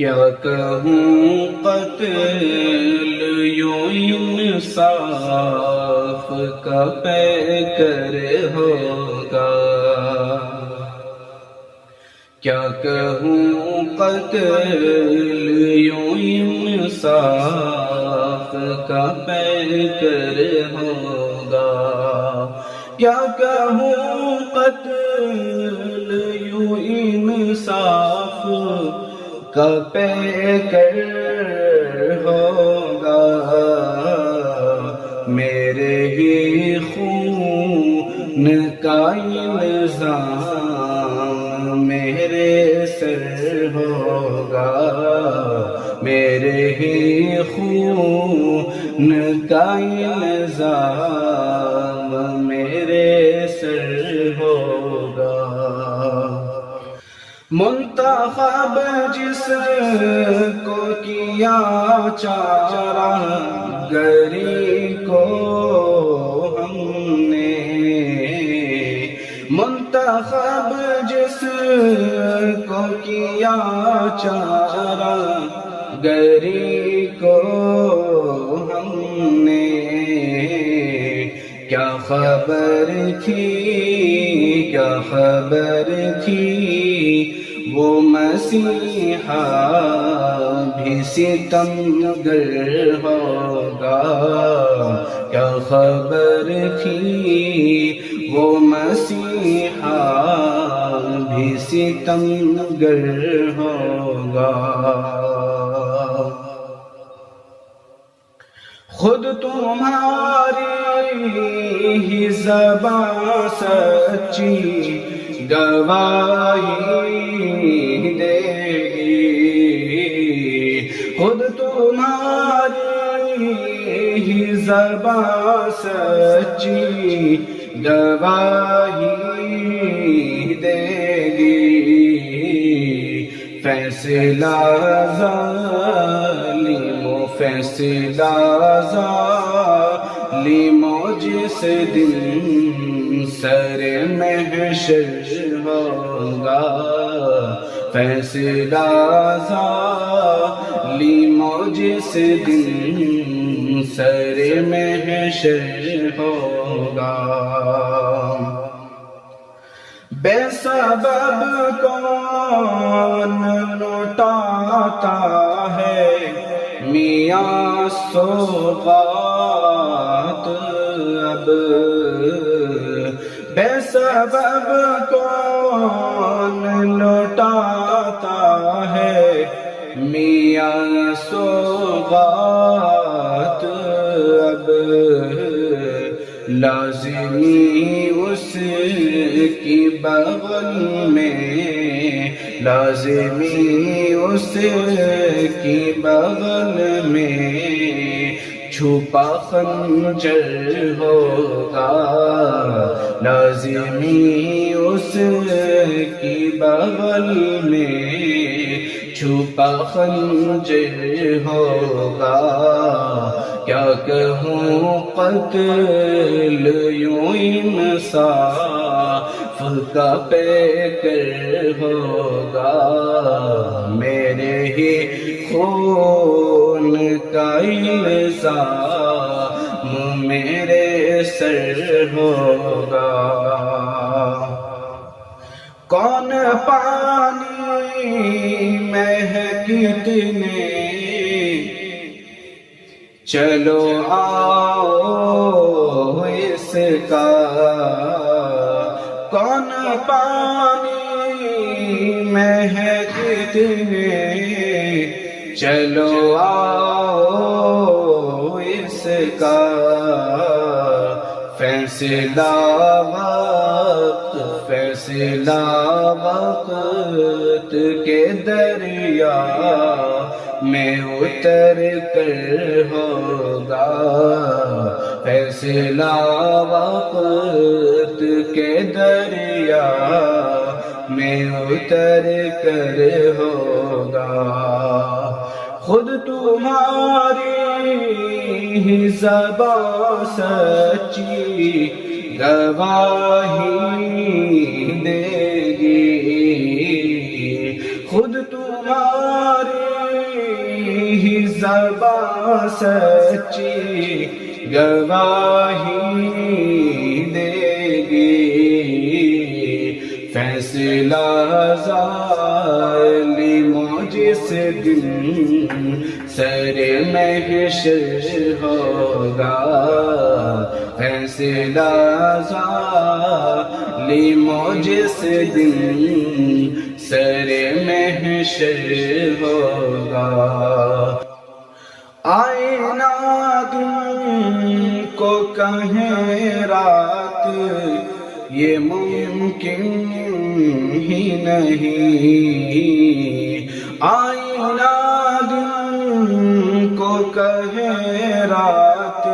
کیا کہوں قتل یوں انصاف کا پیکر ہوگا، کیا کہوں قتل یوں انصاف کا پیکر ہوگا، کیا کہوں قتل یوں انصاف کا پیکر ہوگا، میرے ہی خون کا الزام میرے سر ہوگا، میرے ہی خون کا الزام میرے سر ہوگا۔ منتخب جس کو کیا چارہ گری کو ہم نے، منتخب جس کو کیا چارہ گری کو ہم نے، کیا خبر تھی، کیا خبر تھی وہ مسیحا بھی ستمگر ہوگا، کیا خبر تھی وہ مسیحا بھی ستمگر ہوگا۔ خود تمہاری ہی زبان سچی گواہی دے گی، خود تمہاری ہی زبان سچی گواہی دے گی، فیصلہ ظالم و فیصلہ ظالم جس دن سر محشر ہوگا، فیصلہ ظالم جس دن سر محشر ہوگا۔ بے سبب کون لوٹاتا ہے میاں سوغات اب، بے سبب کون لوٹاتا ہے میاں سوغات اب، لازمی اس کی بغل میں، لازمی اس کی بغل میں چھپا خنجر ہوگا، لازمی اس کی بغل میں چھپا خنجر ہوگا، کیا کہوں قتل یوں انصاف کا پیکر ہوگا، میرے ہی خون کا الزام میرے سر ہوگا۔ کون پانی میں ہے کتنے، چلو آؤ اس کا، کون پانی میں ہے کتنے، چلو آؤ اس کا، فیصلہ وقت، فیصلہ وقت کے دریا میں اتر کر ہوگا، فیصلہ وقت کے دریا میں اتر کر ہوگا، خود تمہاری ہی زبان سچی گواہی دے گی، خود تمہاری زبان سچی گواہی دے گی، فیصلہ ظالموں جس دن سر محشر ہوگا، فیصلہ ظالموں جس دن سر محشر ہوگا۔ آئینہ دن کو کہیں رات، یہ ممکن ہی نہیں، آئینہ دن کو کہیں رات،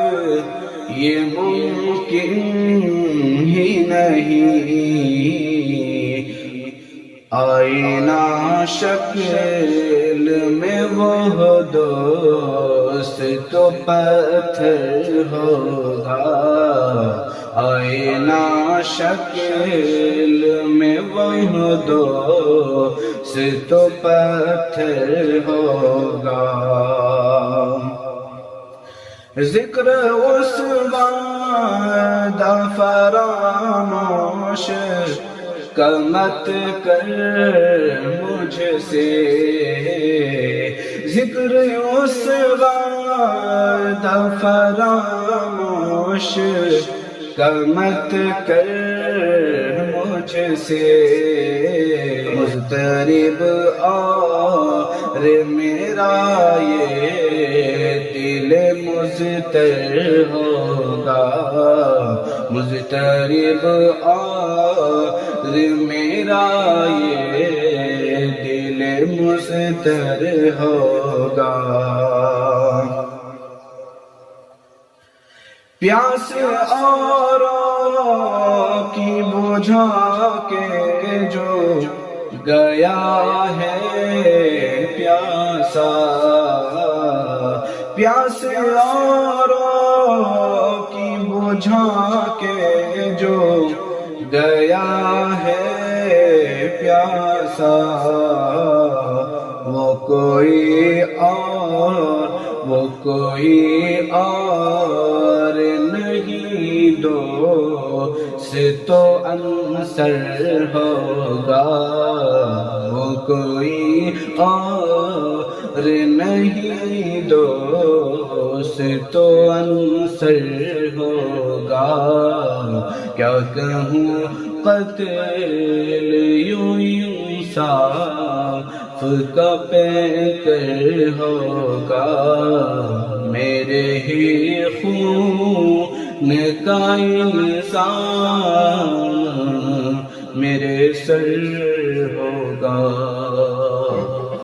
یہ ممکن ہی نہیں، آئینہ شکل میں وہ دوست تو پتھر ہوگا، آئینہ شکل میں وہ دوست تو پتھر ہوگا۔ ذکر اس وعدہ فراموش کا مت کر مجھ سے، ذکر اس وعدہ فراموش کا مت کر مجھ سے، مضطرب اور میرا یہ دل مضطر ہوگا، مضطرب اور میرا یہ دل مضطر ہوگا۔ پیاس اوروں کی بجھا کے جو گیا ہے پیاسا، پیاس اوروں کی بجھا کے جو گیا ہے پیاسا، وہ کوئی اور نہیں دوست تو انصر ہوگا، وہ کوئی اور نہیں دوست تو انصر ہوگا۔ کیا کہوں قتل یوں انصاف کا پیکر ہوگا، میرے ہی خون کا الزام میرے سر